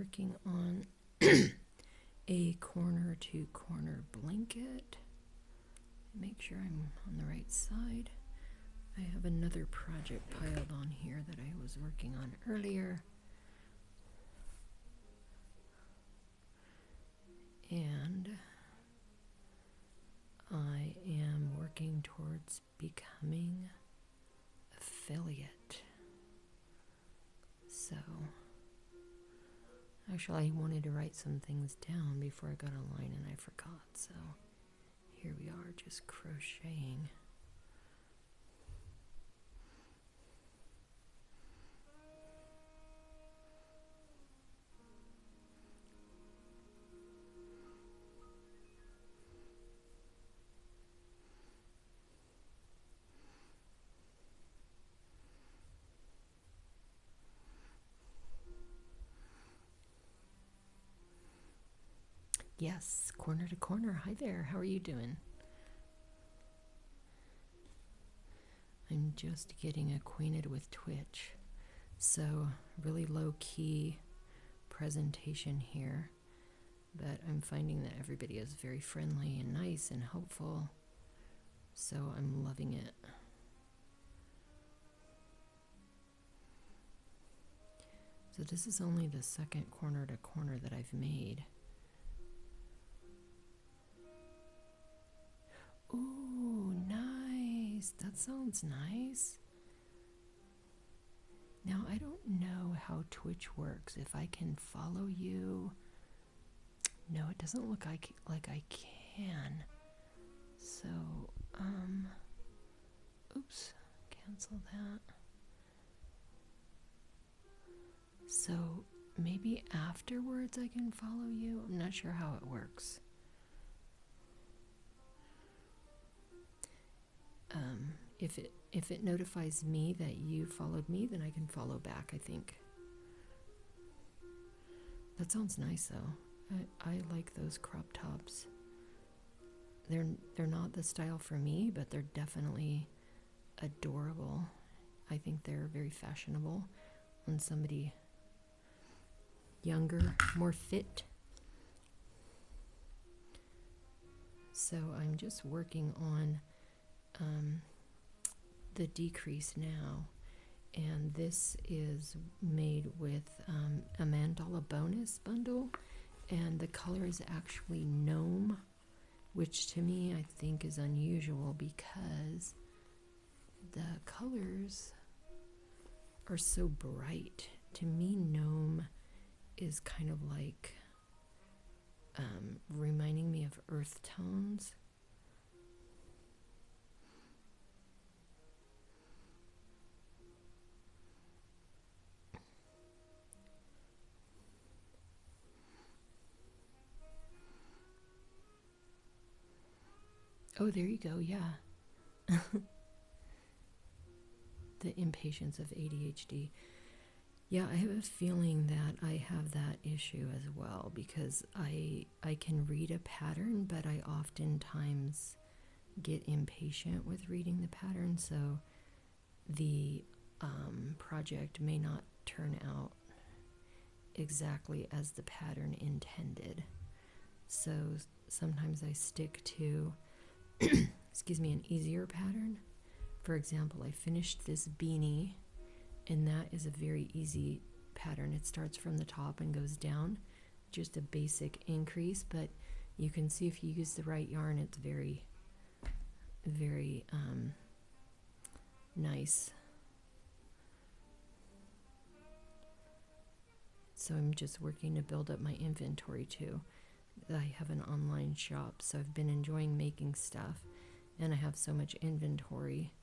working on a corner to corner blanket. Make sure I'm on the right side. I have another project piled on here that I was working on earlier. And I am working towards becoming affiliate. So, actually I wanted to write some things down before I got online and I forgot. So, here we are just crocheting. Yes, corner to corner. Hi there. How are you doing? I'm just getting acquainted with Twitch. So, really low key presentation here. But I'm finding that everybody is very friendly and nice and helpful. So, I'm loving it. So, this is only the second corner to corner that I've made. Ooh, nice. That sounds nice. Now, I don't know how Twitch works. If I can follow you. No, it doesn't look like I can. So, oops, cancel that. So, maybe afterwards I can follow you. I'm not sure how it works. If it notifies me that you followed me, then I can follow back, I think. That sounds nice though. I like those crop tops. They're not the style for me, but they're definitely adorable. I think they're very fashionable on somebody younger, more fit. So I'm just working on the decrease now, and this is made with a mandala bonus bundle, and the color is actually gnome, which to me I think is unusual because the colors are so bright. To me, gnome is kind of like reminding me of earth tones. Oh, there you go, yeah. The impatience of ADHD. Yeah, I have a feeling that I have that issue as well because I can read a pattern, but I oftentimes get impatient with reading the pattern, so the project may not turn out exactly as the pattern intended. So sometimes I stick to excuse me, an easier pattern. For example, I finished this beanie, and that is a very easy pattern. It starts from the top and goes down, just a basic increase, but you can see if you use the right yarn, it's very, very nice. So I'm just working to build up my inventory too. I have an online shop, so I've been enjoying making stuff, and I have so much inventory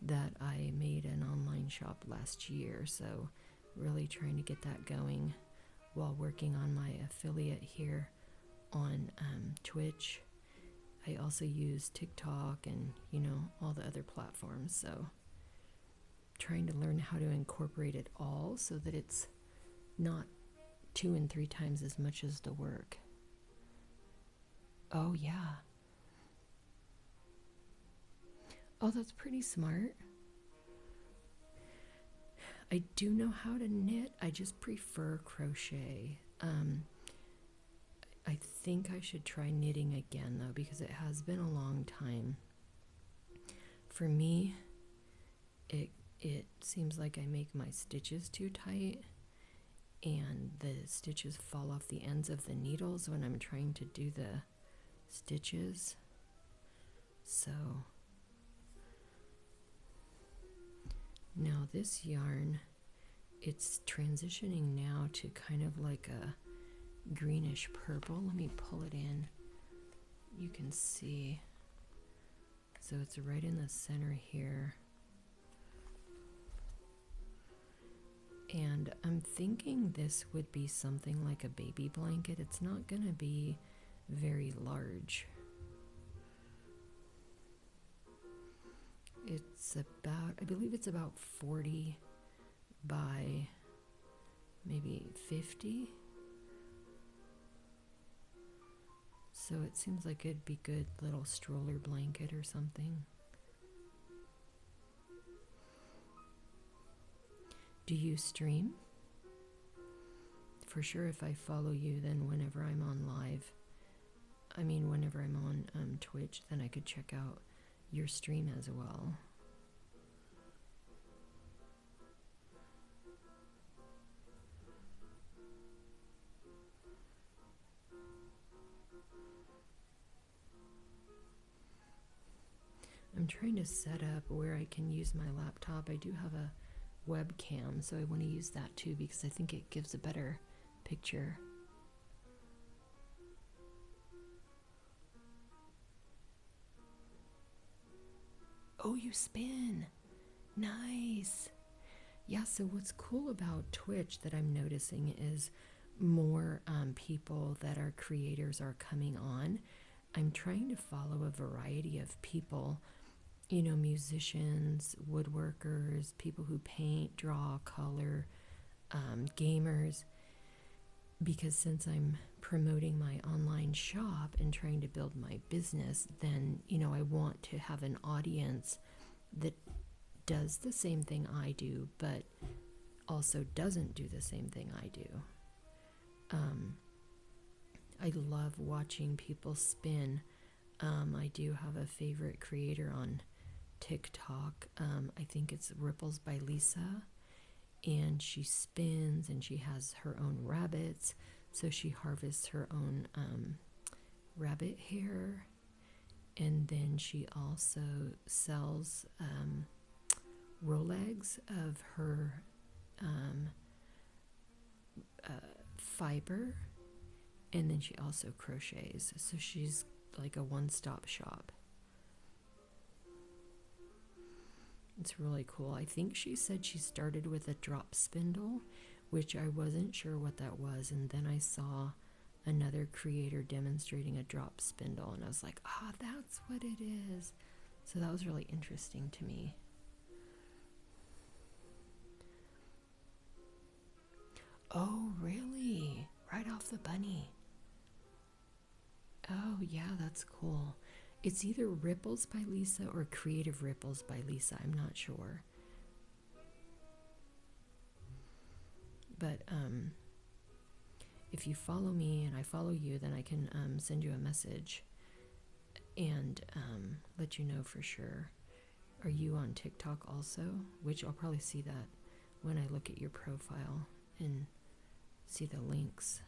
that I made an online shop last year, so really trying to get that going while working on my affiliate here on Twitch. I also use TikTok and, all the other platforms, so trying to learn how to incorporate it all so that it's not 2 and 3 times as much as the work. Oh, yeah. Oh, that's pretty smart. I do know how to knit. I just prefer crochet. I think I should try knitting again though, because it has been a long time. For me, it seems like I make my stitches too tight and the stitches fall off the ends of the needles when I'm trying to do the stitches. So now this yarn, it's transitioning now to kind of like a greenish purple. Let me pull it in. You can see. So it's right in the center here. And I'm thinking this would be something like a baby blanket. It's not going to be very large. It's about, I believe it's about 40 by maybe 50. So it seems like it'd be good little stroller blanket or something. Do you stream? For sure, if I follow you, then whenever I'm on live, whenever I'm on Twitch, then I could check out your stream as well. I'm trying to set up where I can use my laptop. I do have a webcam, so I want to use that too because I think it gives a better picture. Oh, you spin. Nice. Yeah, so what's cool about Twitch that I'm noticing is more people that are creators are coming on. I'm trying to follow a variety of people, musicians, woodworkers, people who paint, draw, color, gamers, because since I'm promoting my online shop and trying to build my business, then, I want to have an audience that does the same thing I do, but also doesn't do the same thing I do. I love watching people spin. I do have a favorite creator on TikTok. I think it's Ripples by Lisa, and she spins and she has her own rabbits, so she harvests her own rabbit hair, and then she also sells Rolegs of her fiber, and then she also crochets, so she's like a one-stop shop. It's really cool. I think she said she started with a drop spindle, which I wasn't sure what that was, and then I saw another creator demonstrating a drop spindle, and I was like, that's what it is. So that was really interesting to me. Oh, really? Right off the bunny. Oh, yeah, that's cool. It's either Ripples by Lisa or Creative Ripples by Lisa. I'm not sure. But if you follow me and I follow you, then I can send you a message and let you know for sure. Are you on TikTok also? Which I'll probably see that when I look at your profile and see the links.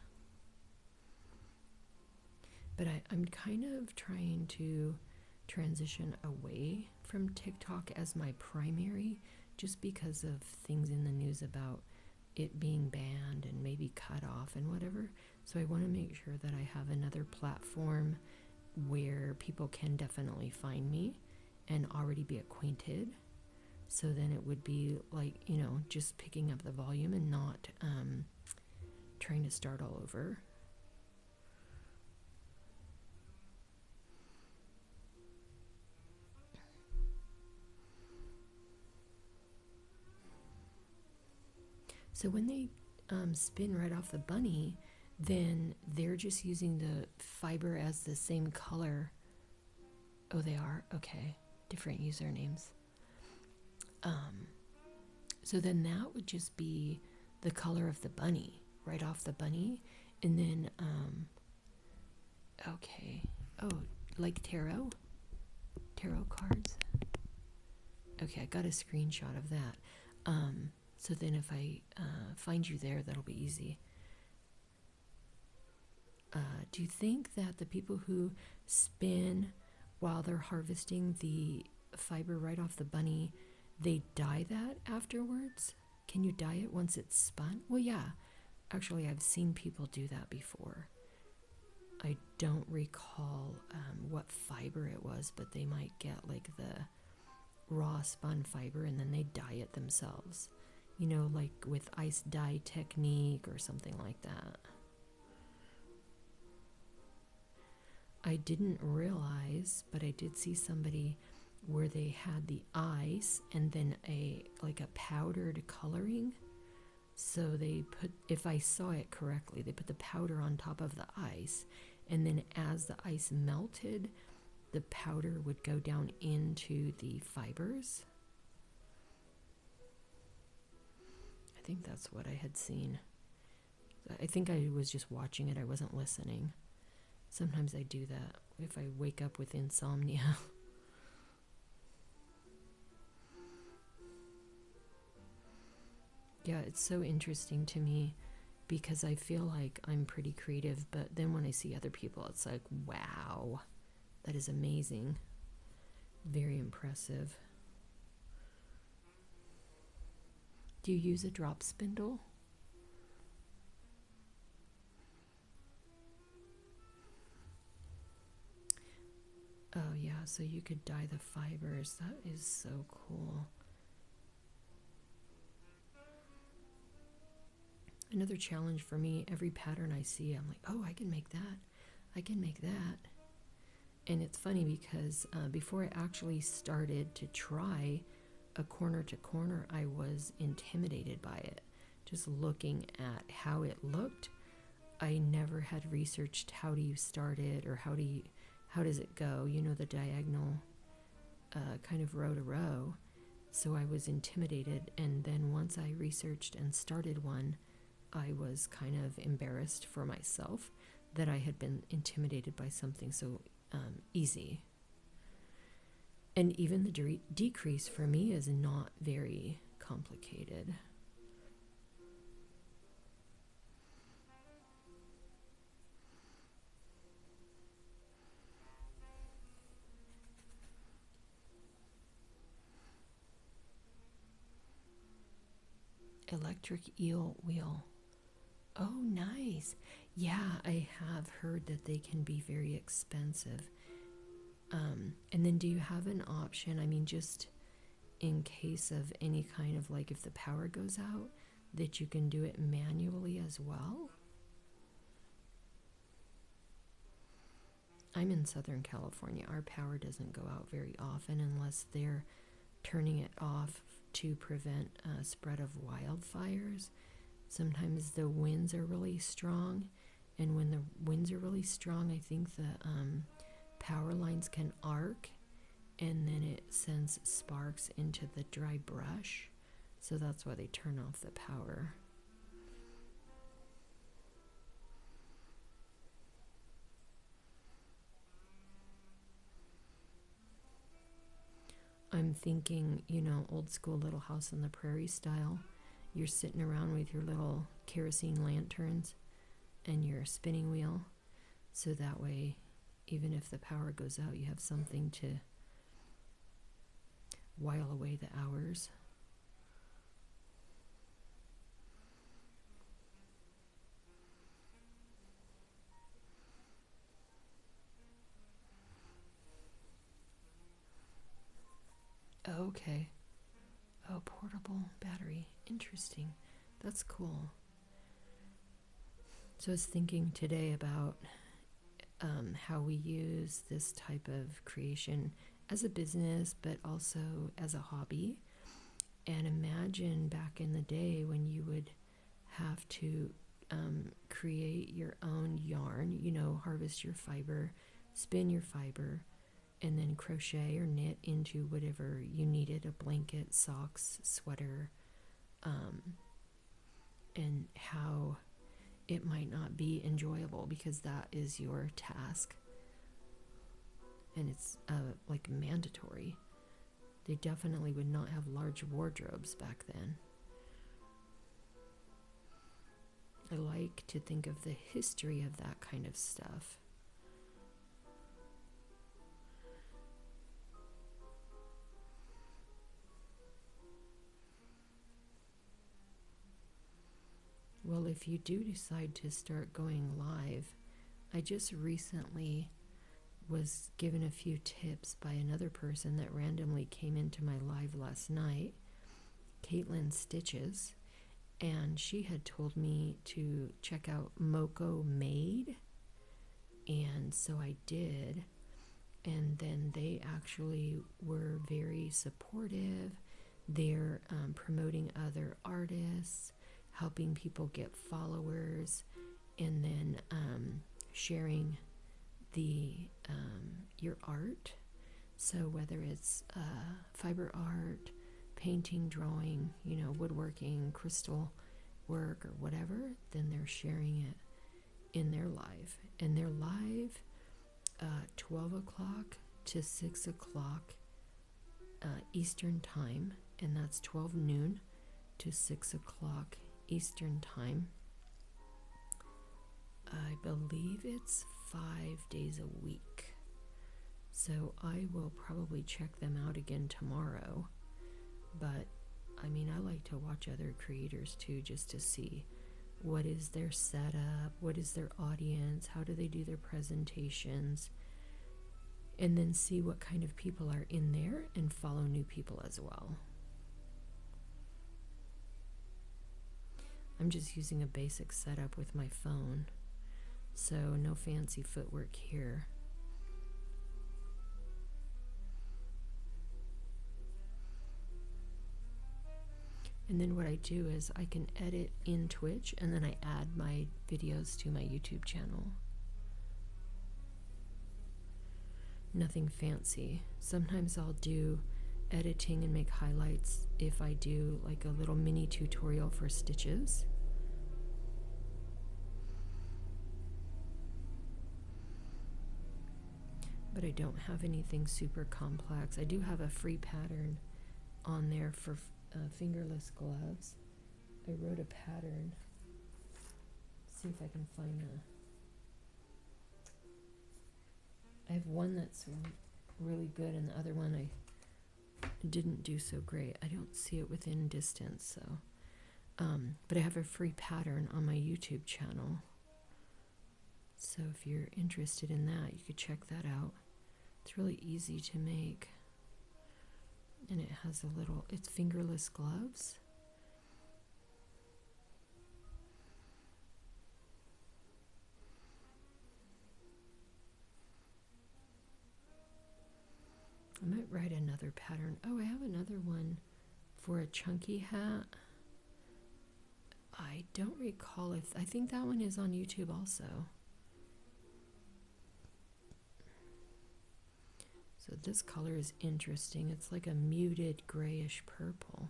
But I'm kind of trying to transition away from TikTok as my primary, just because of things in the news about it being banned and maybe cut off and whatever. So I want to make sure that I have another platform where people can definitely find me and already be acquainted. So then it would be like, just picking up the volume and not trying to start all over. So when they spin right off the bunny, then they're just using the fiber as the same color. Oh, they are? Okay. Different usernames. So then that would just be the color of the bunny, right off the bunny. And then, okay. Oh, like tarot cards. Okay, I got a screenshot of that. So then if I find you there, that'll be easy. Do you think that the people who spin while they're harvesting the fiber right off the bunny, they dye that afterwards? Can you dye it once it's spun? Well, yeah. Actually, I've seen people do that before. I don't recall what fiber it was, but they might get like the raw spun fiber and then they dye it themselves. You know, like with ice dye technique or something like that. I didn't realize, but I did see somebody where they had the ice and then a powdered coloring. So they put, if I saw it correctly, they put the powder on top of the ice, and then as the ice melted, the powder would go down into the fibers. I think that's what I had seen. I think I was just watching it, I wasn't listening. Sometimes I do that if I wake up with insomnia. Yeah, it's so interesting to me because I feel like I'm pretty creative, but then when I see other people, it's like, wow, that is amazing. Very impressive. Do you use a drop spindle? Oh yeah, so you could dye the fibers. That is so cool. Another challenge for me, every pattern I see, I'm like, oh, I can make that. I can make that. And it's funny because before I actually started to try a corner to corner, I was intimidated by it. Just looking at how it looked, I never had researched how do you start it or how does it go, you know, the diagonal kind of row to row. So I was intimidated, and then once I researched and started one, I was kind of embarrassed for myself that I had been intimidated by something so easy. And even the decrease for me is not very complicated. Electric eel wheel. Oh, nice. Yeah, I have heard that they can be very expensive. And then do you have an option, I mean, just in case of any kind of, like, if the power goes out, that you can do it manually as well? I'm in Southern California. Our power doesn't go out very often unless they're turning it off to prevent spread of wildfires. Sometimes the winds are really strong, and when the winds are really strong, I think the power lines can arc, and then it sends sparks into the dry brush. So that's why they turn off the power. I'm thinking, you know, old school Little House on the Prairie style. You're sitting around with your little kerosene lanterns and your spinning wheel. So that way, even if the power goes out, you have something to while away the hours. Okay. Oh, portable battery. Interesting. That's cool. So I was thinking today about how we use this type of creation as a business, but also as a hobby. And imagine back in the day when you would have to create your own yarn, you know, harvest your fiber, spin your fiber, and then crochet or knit into whatever you needed, a blanket, socks, sweater, and how it might not be enjoyable because that is your task. And it's like mandatory. They definitely would not have large wardrobes back then. I like to think of the history of that kind of stuff. Well, if you do decide to start going live, I just recently was given a few tips by another person that randomly came into my live last night, Caitlin Stitches, and she had told me to check out Moko Made, and so I did, and then they actually were very supportive. They're promoting other artists, helping people get followers, and then sharing your art. So whether it's fiber art, painting, drawing, woodworking, crystal work, or whatever, then they're sharing it in their live. And they're live 12 o'clock to 6 o'clock Eastern time, and that's 12 noon to 6 o'clock Eastern time. I believe it's 5 days a week. So I will probably check them out again tomorrow. But I mean, I like to watch other creators too, just to see what is their setup, what is their audience, how do they do their presentations, and then see what kind of people are in there and follow new people as well. I'm just using a basic setup with my phone, so no fancy footwork here. And then what I do is I can edit in Twitch, and then I add my videos to my YouTube channel. Nothing fancy. Sometimes I'll do editing and make highlights if I do like a little mini tutorial for stitches. But I don't have anything super complex. I do have a free pattern on there for fingerless gloves. I wrote a pattern. See if I can find I have one that's really good, and the other one I didn't do so great. I don't see it within distance, so but I have a free pattern on my YouTube channel, so if you're interested in that, you could check that out. It's really easy to make, and it has it's fingerless gloves. I might write another pattern. Oh, I have another one for a chunky hat. I don't recall I think that one is on YouTube also. So this color is interesting. It's like a muted grayish purple.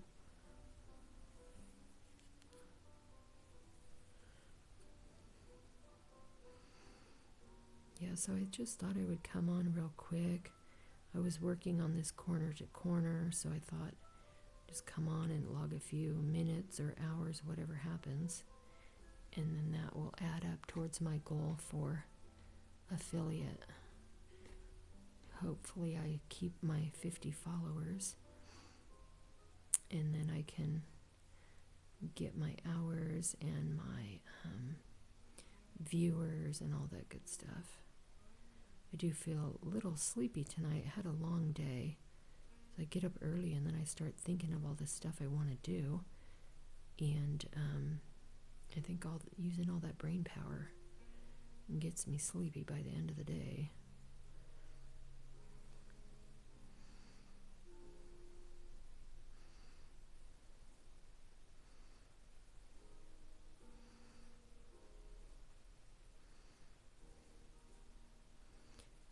Yeah, so I just thought I would come on real quick. I was working on this corner to corner, so I thought just come on and log a few minutes or hours, whatever happens, and then that will add up towards my goal for affiliate. Hopefully I keep my 50 followers, and then I can get my hours and my viewers and all that good stuff. I do feel a little sleepy tonight. I had a long day. So I get up early, and then I start thinking of all the stuff I want to do, and I think using all that brain power gets me sleepy by the end of the day.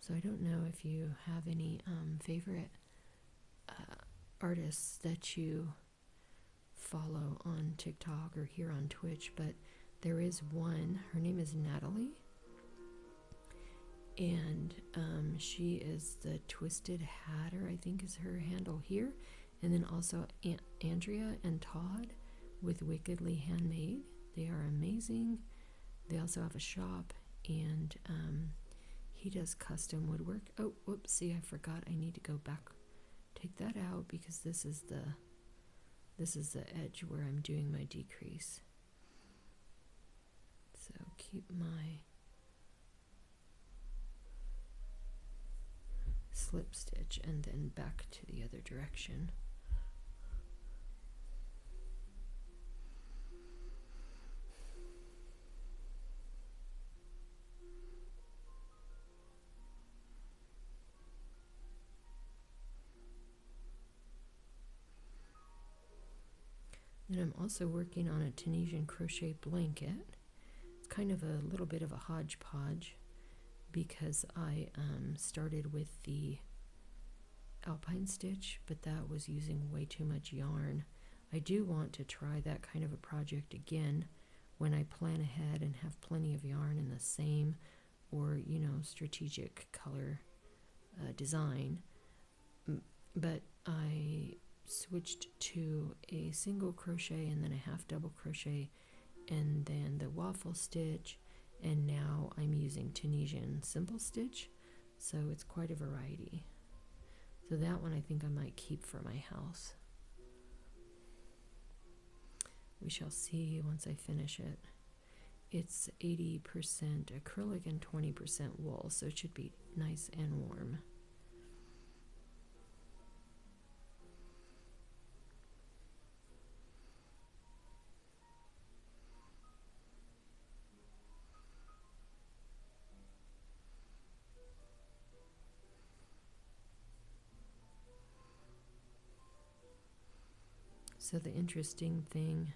So I don't know if you have any favorite artists that you follow on TikTok or here on Twitch, but there is one, her name is Natalie, and she is the Twisted Hatter, I think is her handle here. And then also Andrea and Todd with Wickedly Handmade. They are amazing. They also have a shop, and he does custom woodwork. Oh, whoops, see, I forgot. I need to go back, take that out, because this is the edge where I'm doing my decrease. So keep my slip stitch and then back to the other direction. And I'm also working on a Tunisian crochet blanket. It's kind of a little bit of a hodgepodge because I started with the alpine stitch, but that was using way too much yarn. I do want to try that kind of a project again when I plan ahead and have plenty of yarn in the same or, you know, strategic color design. But I switched to a single crochet and then a half double crochet and then the waffle stitch, and now I'm using Tunisian simple stitch, so it's quite a variety. So that one I think I might keep for my house. We shall see once I finish it. It's 80% acrylic and 20% wool, so it should be nice and warm. So the interesting thing,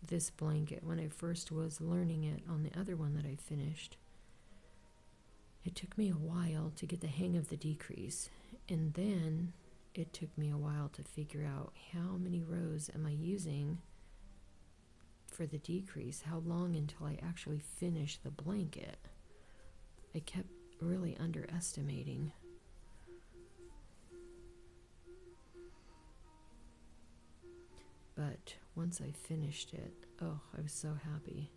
this blanket, when I first was learning it on the other one that I finished, it took me a while to get the hang of the decrease. And then it took me a while to figure out how many rows am I using for the decrease, how long until I actually finish the blanket. I kept really underestimating. But once I finished it, oh, I was so happy.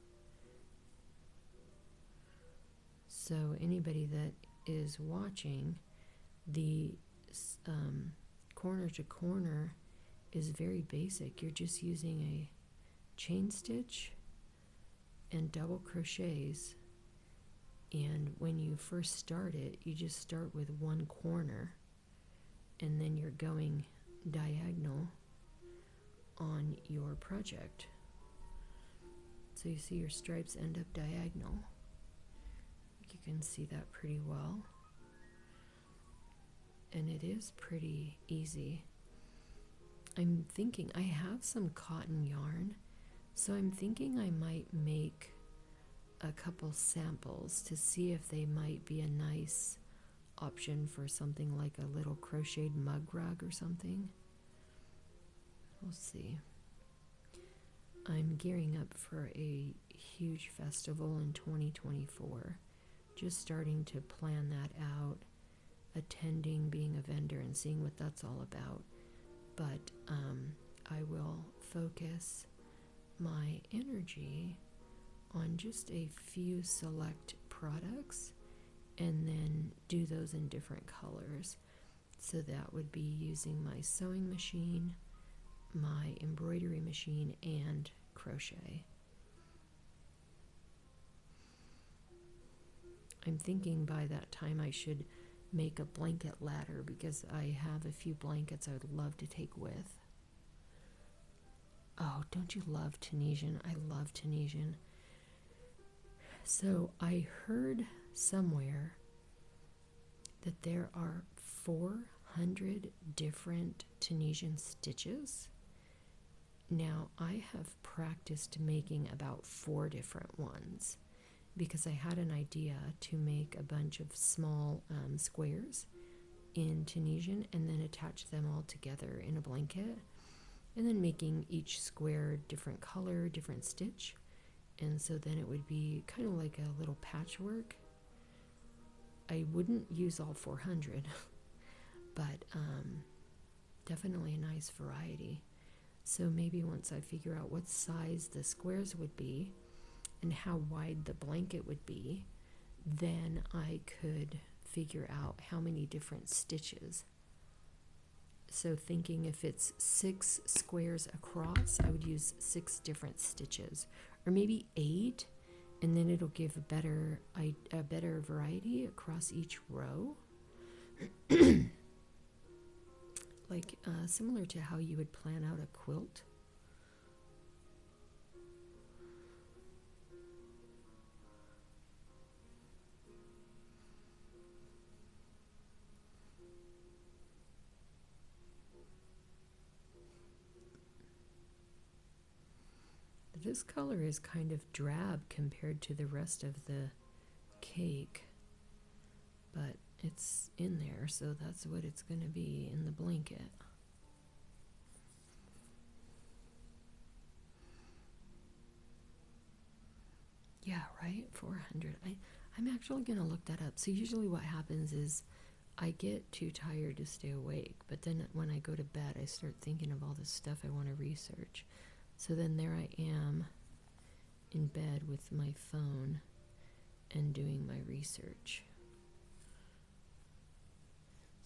So anybody that is watching, the corner to corner is very basic. You're just using a chain stitch and double crochets. And when you first start it, you just start with one corner and then you're going diagonal on your project. So you see your stripes end up diagonal. You can see that pretty well. And it is pretty easy. I'm thinking I have some cotton yarn, so I'm thinking I might make a couple samples to see if they might be a nice option for something like a little crocheted mug rug or something. We'll see. I'm gearing up for a huge festival in 2024. Just starting to plan that out, attending, being a vendor, and seeing what that's all about. But I will focus my energy on just a few select products and then do those in different colors. So that would be using my sewing machine, my embroidery machine, and crochet. I'm thinking by that time I should make a blanket ladder because I have a few blankets I would love to take with. Oh, don't you love Tunisian? I love Tunisian. So I heard somewhere that there are 400 different Tunisian stitches. Now, I have practiced making about 4 different ones because I had an idea to make a bunch of small squares in Tunisian and then attach them all together in a blanket, and then making each square different color, different stitch, And so then it would be kind of like a little patchwork. I wouldn't use all 400, but definitely a nice variety. So maybe once I figure out what size the squares would be and how wide the blanket would be, then I could figure out how many different stitches. So thinking if it's 6 squares across, I would use 6 different stitches, or maybe 8, and then it'll give a better variety across each row. Like similar to how you would plan out a quilt. This color is kind of drab compared to the rest of the cake, but it's in there, so that's what it's going to be in the blanket. Yeah, right? 400. I'm actually going to look that up. So usually what happens is I get too tired to stay awake, but then when I go to bed, I start thinking of all this stuff I want to research. So then there I am in bed with my phone and doing my research.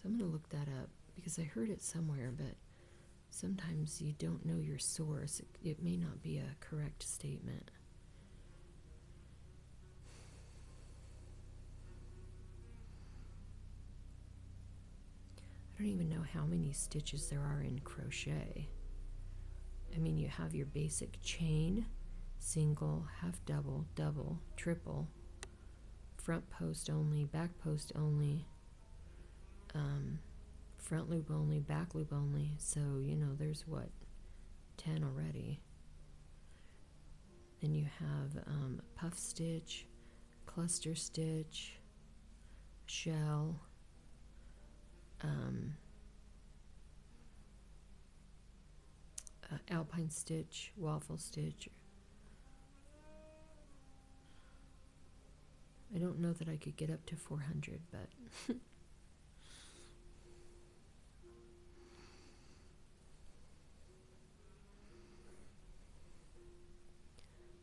So I'm going to look that up because I heard it somewhere, but sometimes you don't know your source. It may not be a correct statement. I don't even know how many stitches there are in crochet. I mean, you have your basic chain, single, half double, double, triple, front post only, back post only, front loop only, back loop only. So, you know, there's what, 10 already. Then you have puff stitch, cluster stitch, shell, alpine stitch, waffle stitch. I don't know that I could get up to 400, but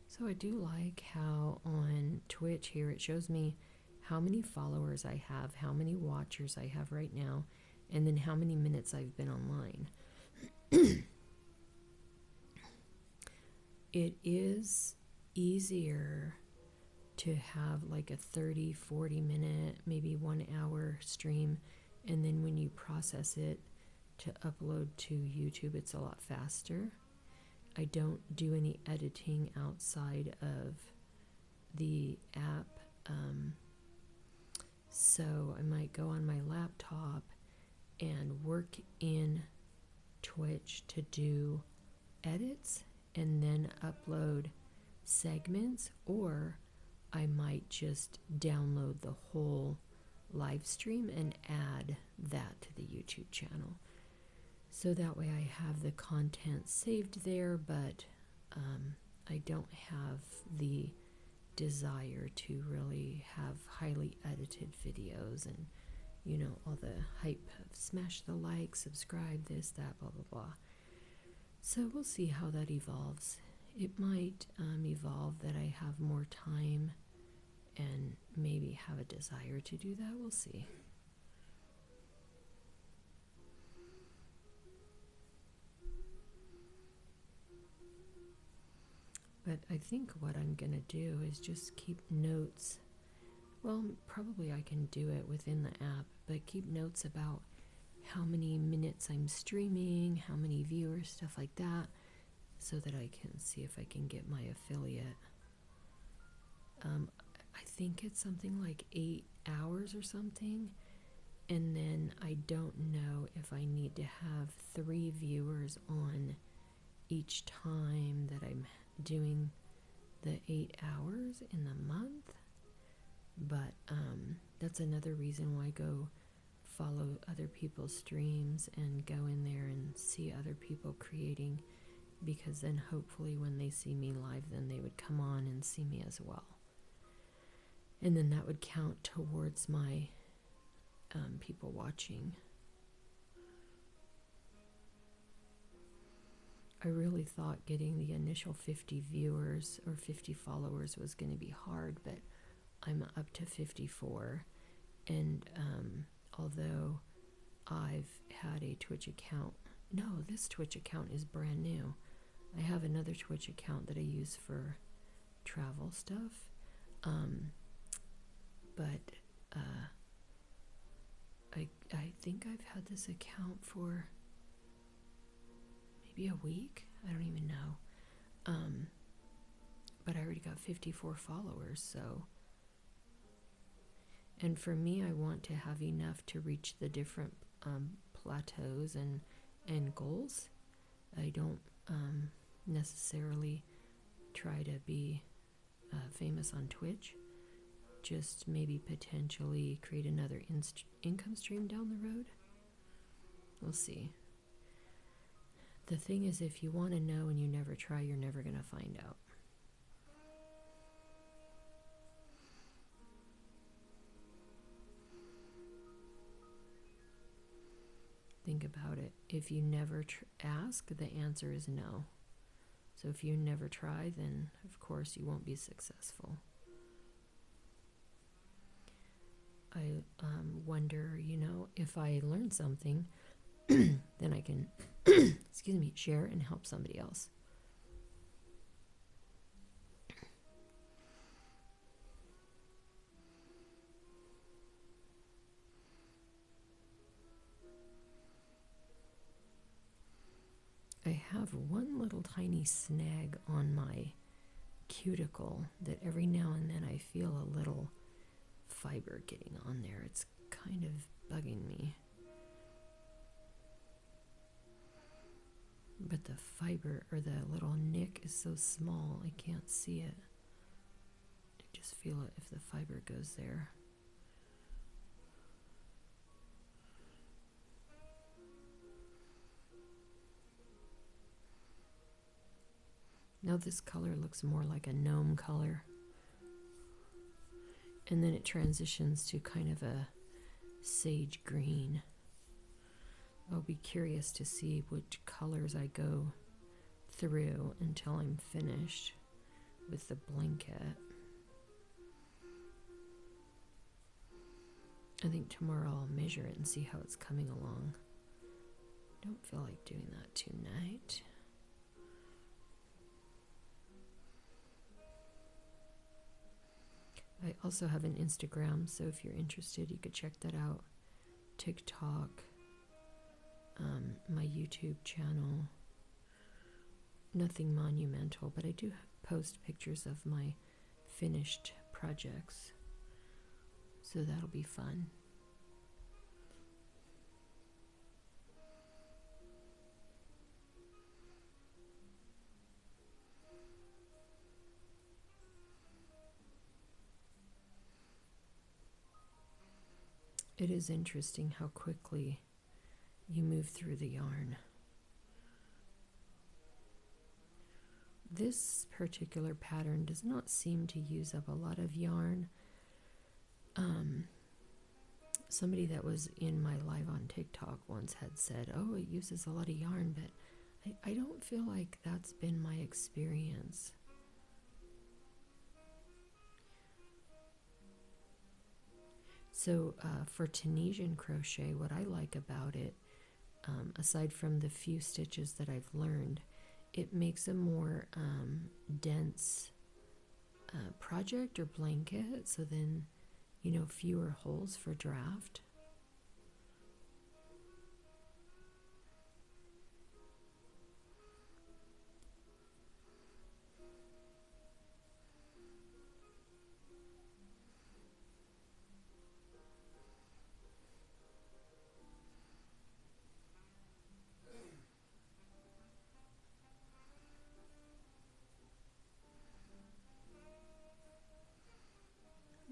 so I do like how on Twitch here it shows me how many followers I have, how many watchers I have right now, and then how many minutes I've been online. It is easier to have like a 30, 40 minute, maybe 1 hour stream, and then when you process it to upload to YouTube, it's a lot faster. I don't do any editing outside of the app, so I might go on my laptop and work in Twitch to do edits and then upload segments, or I might just download the whole live stream and add that to the YouTube channel. So that way I have the content saved there, but I don't have the desire to really have highly edited videos and, you know, all the hype of smash the like, subscribe, this, that, blah, blah, blah. So we'll see how that evolves. It might evolve that I have more time and maybe have a desire to do that. We'll see. But I think what I'm going to do is just keep notes. Well, probably I can do it within the app, but keep notes about how many minutes I'm streaming, how many viewers, stuff like that, so that I can see if I can get my affiliate. I think it's something like 8 hours or something, and then I don't know if I need to have 3 viewers on each time that I'm doing the 8 hours in the month. But that's another reason why I go follow other people's streams and go in there and see other people creating because then hopefully when they see me live, then they would come on and see me as well. And then that would count towards my people watching. I really thought getting the initial 50 viewers or 50 followers was going to be hard, but I'm up to 54. And although I've had a Twitch account, no, this Twitch account is brand new. I have another Twitch account that I use for travel stuff. But I think I've had this account for maybe a week. I don't even know. But I already got 54 followers, so. And for me, I want to have enough to reach the different plateaus and goals. I don't necessarily try to be famous on Twitch. Just maybe potentially create another income stream down the road. We'll see. The thing is, if you want to know and you never try, you're never going to find out. Think about it. If you never ask, the answer is no. So if you never try, then of course you won't be successful. I wonder, if I learn something, then I can, share and help somebody else. I have one little tiny snag on my cuticle that every now and then I feel a little fiber getting on there. It's kind of bugging me. But the fiber or the little nick is so small I can't see it. I just feel it if the fiber goes there. Now this color looks more like a gnome color. And then it transitions to kind of a sage green. I'll be curious to see which colors I go through until I'm finished with the blanket. I think tomorrow I'll measure it and see how it's coming along. Don't feel like doing that tonight. I also have an Instagram, so if you're interested, you could check that out. TikTok, my YouTube channel. Nothing monumental, but I do post pictures of my finished projects, so that'll be fun. It is interesting how quickly you move through the yarn. This particular pattern does not seem to use up a lot of yarn. Somebody that was in my live on TikTok once had said, oh, it uses a lot of yarn, but I don't feel like that's been my experience. So for Tunisian crochet, what I like about it, aside from the few stitches that I've learned, it makes a more dense project or blanket, so then, fewer holes for draft.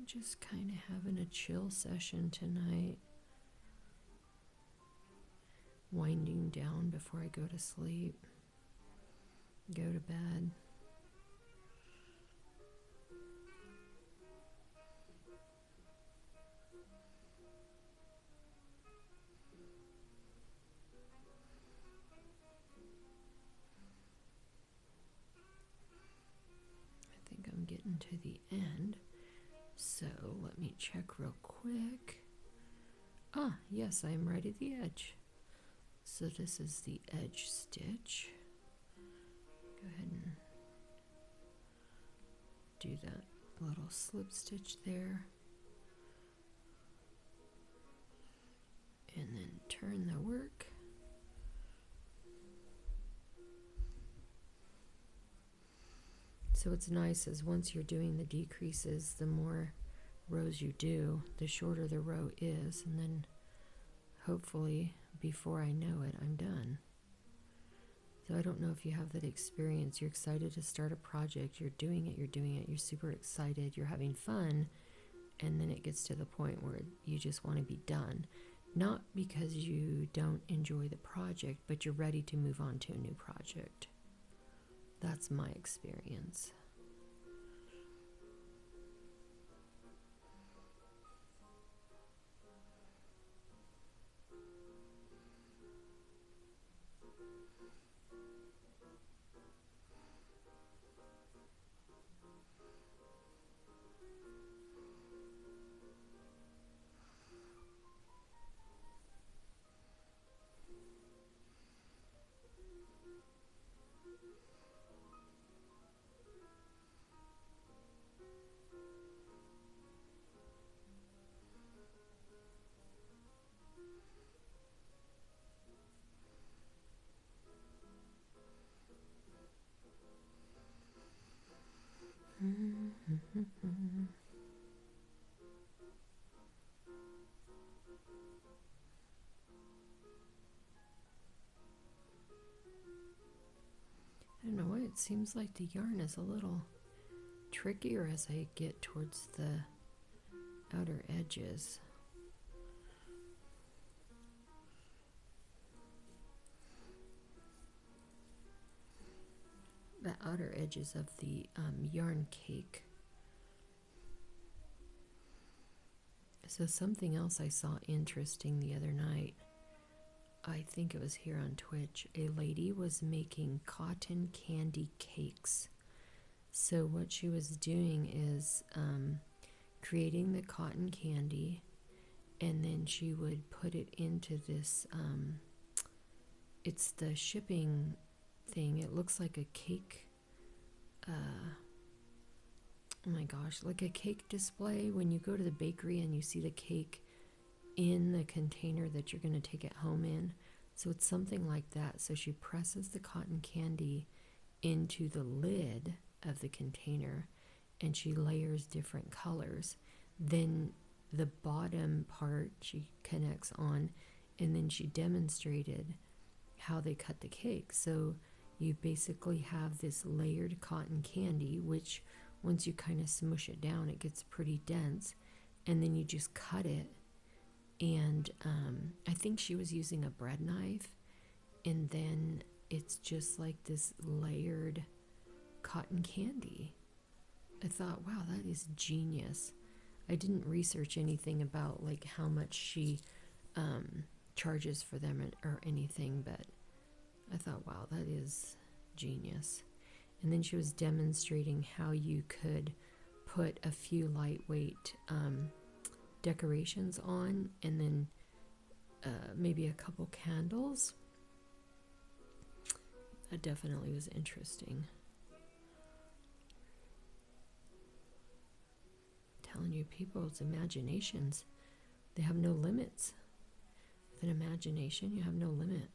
Just kind of having a chill session tonight, winding down before I go to sleep. go to bed. I think I'm getting to the end, so let me check real quick. Ah, yes, I'm right at the edge. So this is the edge stitch. Go ahead and do that little slip stitch there. And then turn the work. So what's nice is once you're doing the decreases, the more rows you do, the shorter the row is, and then hopefully before I know it, I'm done. So I don't know if you have that experience. You're excited to start a project, you're doing it, you're super excited, you're having fun, and then it gets to the point where you just want to be done. Not because you don't enjoy the project, but you're ready to move on to a new project. That's my experience. I don't know why it seems like the yarn is a little trickier as I get towards the outer edges. The outer edges of the yarn cake. So something else I saw interesting the other night, I think it was here on Twitch, a lady was making cotton candy cakes. So what she was doing is creating the cotton candy, and then she would put it into this, it's the shipping thing. It looks like a cake, oh my gosh, like a cake display when you go to the bakery and you see the cake in the container that you're going to take it home in. So it's something like that. So she presses the cotton candy into the lid of the container and she layers different colors. Then the bottom part she connects on, and then she demonstrated how they cut the cake. So you basically have this layered cotton candy, which once you kind of smush it down, it gets pretty dense, and then you just cut it. And I think she was using a bread knife, and then it's just like this layered cotton candy. I thought, wow, that is genius. I didn't research anything about like how much she charges for them or anything, but I thought, wow, that is genius. And then she was demonstrating how you could put a few lightweight decorations on, and then maybe a couple candles. That definitely was interesting. I'm telling you, people's imaginations, they have no limits. With an imagination, you have no limit.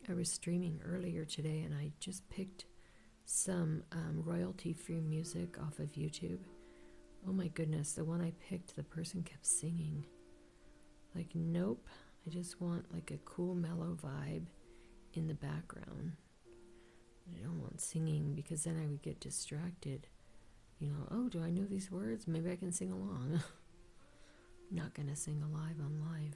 I was streaming earlier today and I just picked some royalty-free music off of YouTube. Oh my goodness, the one I picked, the person kept singing. Like, nope, I just want like a cool, mellow vibe in the background. I don't want singing because then I would get distracted. You know, oh, do I know these words? Maybe I can sing along. Not gonna sing alive on live.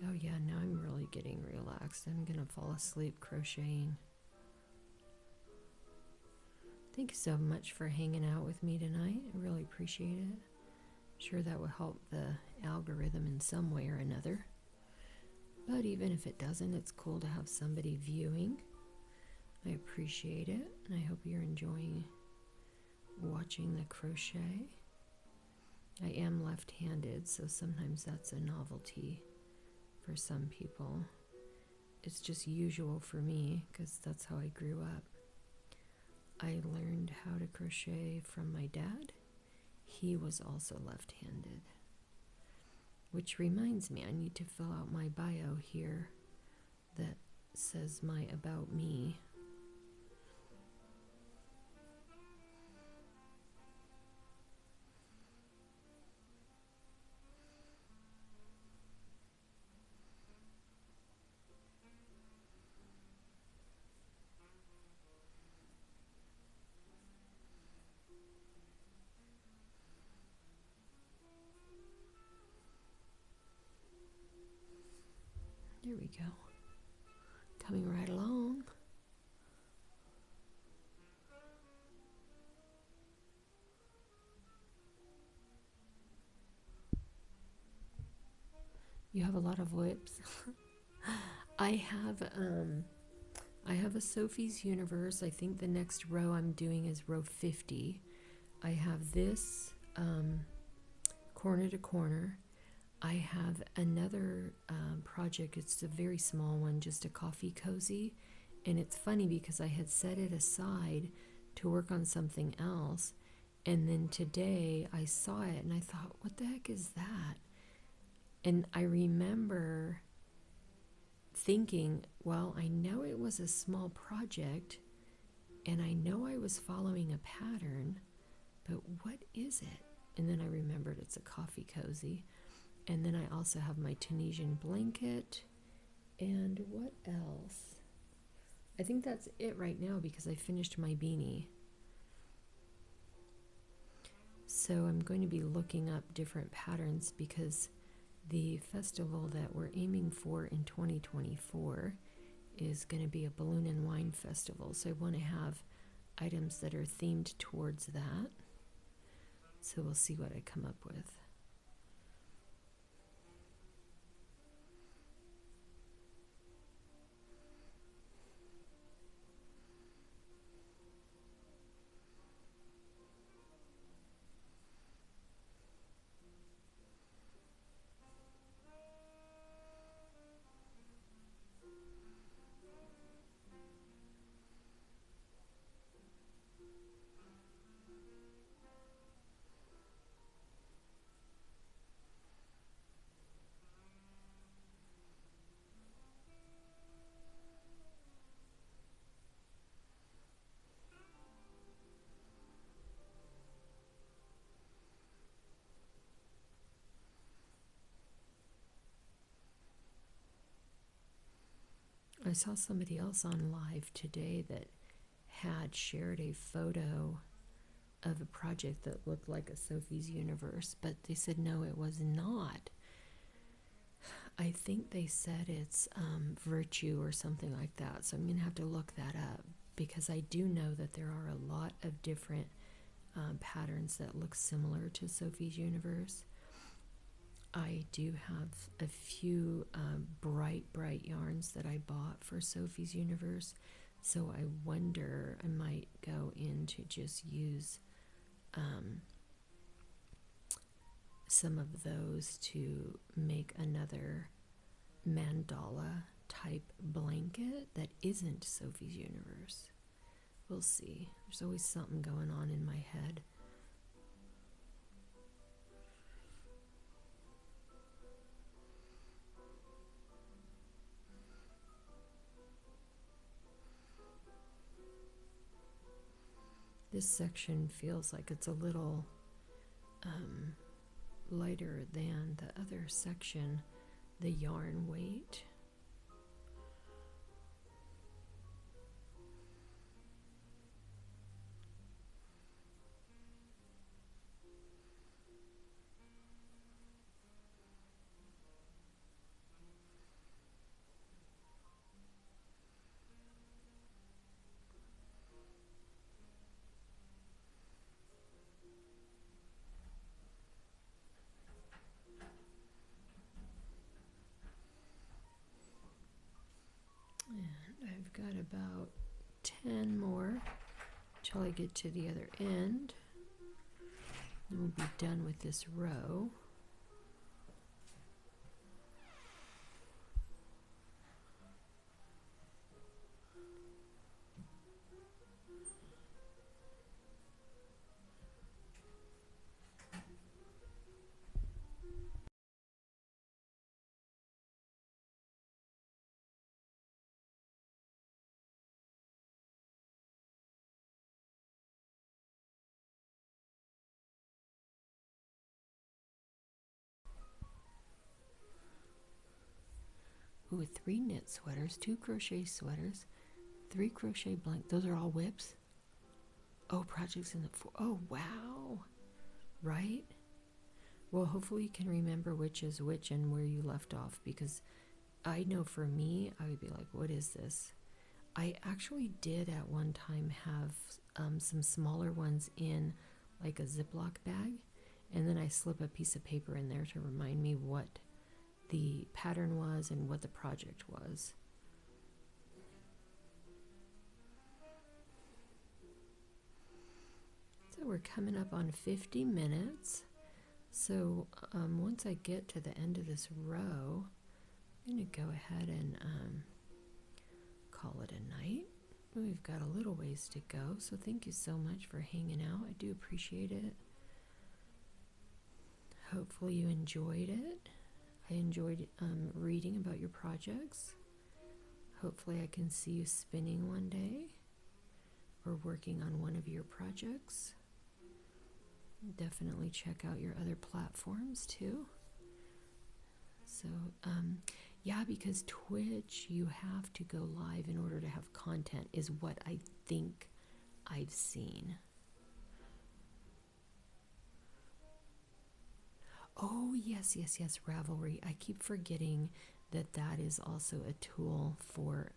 Oh yeah, now I'm really getting relaxed. I'm gonna fall asleep crocheting. Thank you so much for hanging out with me tonight. I really appreciate it. Sure that will help the algorithm in some way or another. But even if it doesn't, it's cool to have somebody viewing. I appreciate it, and I hope you're enjoying watching the crochet. I am left-handed, so sometimes that's a novelty for some people. It's just usual for me because that's how I grew up. I learned how to crochet from my dad. He was also left-handed. Which reminds me, I need to fill out my bio here that says my about me. There we go. Coming right along. You have a lot of whips. I have a Sophie's Universe. I think the next row I'm doing is row 50. I have this corner to corner. I have another project. It's a very small one, just a coffee cozy. And it's funny because I had set it aside to work on something else. And then today I saw it and I thought, what the heck is that? And I remember thinking, well, I know it was a small project and I know I was following a pattern, but what is it? And then I remembered it's a coffee cozy. And then I also have my Tunisian blanket. And what else? I think that's it right now because I finished my beanie. So I'm going to be looking up different patterns because the festival that we're aiming for in 2024 is going to be a balloon and wine festival. So I want to have items that are themed towards that. So we'll see what I come up with. I saw somebody else on live today that had shared a photo of a project that looked like a Sophie's Universe, but they said no, it was not. I think they said it's virtue or something like that. So I'm going to have to look that up because I do know that there are a lot of different patterns that look similar to Sophie's Universe. I do have a few bright yarns that I bought for Sophie's Universe. So I wonder, I might go in to just use some of those to make another mandala type blanket that isn't Sophie's Universe. We'll see. There's always something going on in my head. This section feels like it's a little lighter than the other section, the yarn weight. And I've got about 10 more till I get to the other end. Then we'll be done with this row. Ooh, 3 knit sweaters, 2 crochet sweaters, 3 crochet blank. Those are all whips. Oh, projects in the oh wow, right? Well, hopefully you can remember which is which and where you left off, because I know for me, I would be like, what is this? I actually did at one time have some smaller ones in like a Ziploc bag, and then I slip a piece of paper in there to remind me what the pattern was and what the project was. So we're coming up on 50 minutes. So once I get to the end of this row, I'm going to go ahead and call it a night. We've got a little ways to go, so thank you so much for hanging out. I do appreciate it. Hopefully you enjoyed it. I enjoyed reading about your projects. Hopefully I can see you spinning one day or working on one of your projects. Definitely check out your other platforms too. So yeah, because Twitch, you have to go live in order to have content, is what I think I've seen. Oh, yes, Ravelry. I keep forgetting that that is also a tool for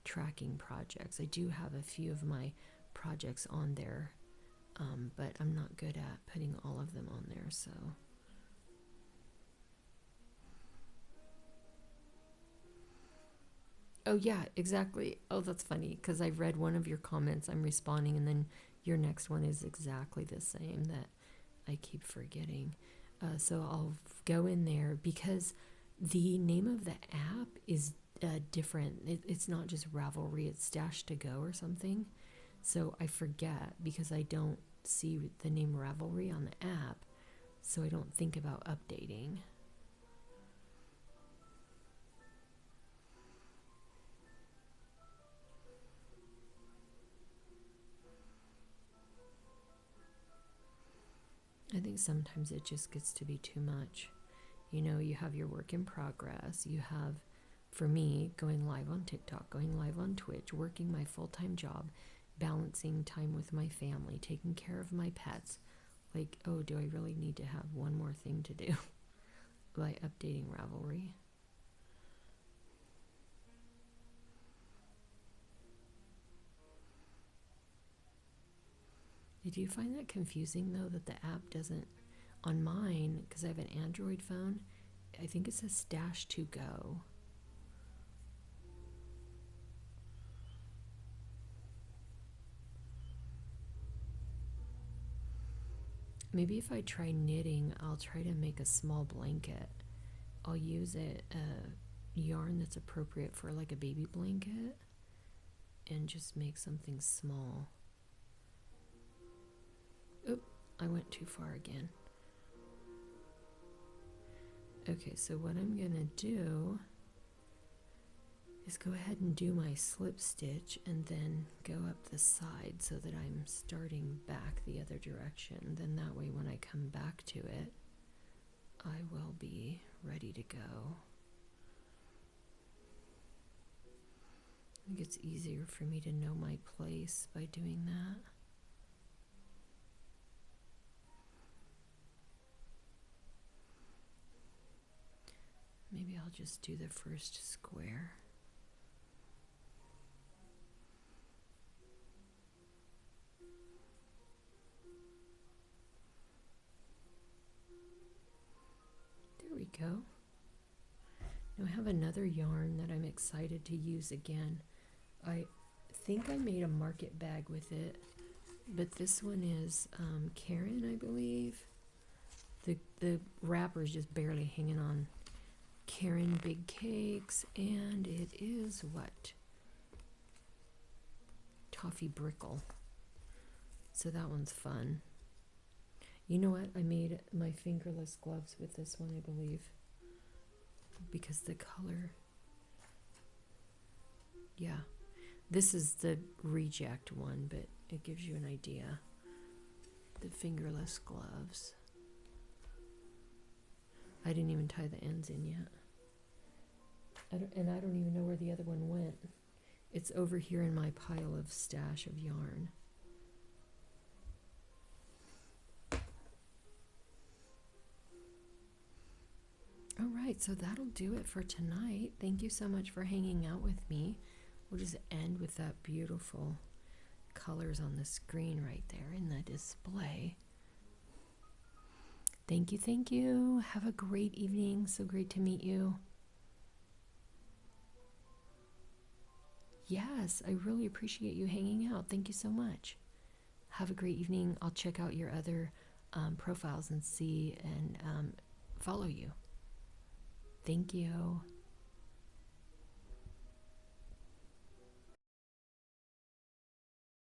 tracking projects. I do have a few of my projects on there, but I'm not good at putting all of them on there, so. Oh, yeah, exactly. Oh, that's funny, because I read one of your comments, I'm responding, and then your next one is exactly the same that I keep forgetting. So I'll go in there because the name of the app is different. It's not just Ravelry, it's Stash to Go or something. So I forget because I don't see the name Ravelry on the app, so I don't think about updating. I think sometimes it just gets to be too much. You know, you have your work in progress. You have, for me, going live on TikTok, going live on Twitch, working my full-time job, balancing time with my family, taking care of my pets. Like, oh, do I really need to have one more thing to do? by updating Ravelry. Did you find that confusing though, that the app doesn't, on mine, because I have an Android phone, I think it says Stash to Go. Maybe if I try knitting, I'll try to make a small blanket. I'll use a yarn that's appropriate for like a baby blanket and just make something small. Oop, I went too far again. Okay, so what I'm gonna do is go ahead and do my slip stitch and then go up the side so that I'm starting back the other direction. Then that way when I come back to it, I will be ready to go. I think it's easier for me to know my place by doing that. Maybe I'll just do the first square. There we go. Now I have another yarn that I'm excited to use again. I think I made a market bag with it, but this one is Karen, I believe. The wrapper is just barely hanging on. Karen Big Cakes, and it is what? Toffee Brickle. So that one's fun. You know what? I made my fingerless gloves with this one, I believe, because the color. Yeah, this is the reject one, but it gives you an idea. The fingerless gloves. I didn't even tie the ends in yet. And I don't even know where the other one went. It's over here in my pile of stash of yarn. All right, so that'll do it for tonight. Thank you so much for hanging out with me. We'll just end with that beautiful colors on the screen right there in the display. Thank you, thank you. Have a great evening. So great to meet you. Yes, I really appreciate you hanging out. Thank you so much. Have a great evening. I'll check out your other profiles and see and follow you. Thank you.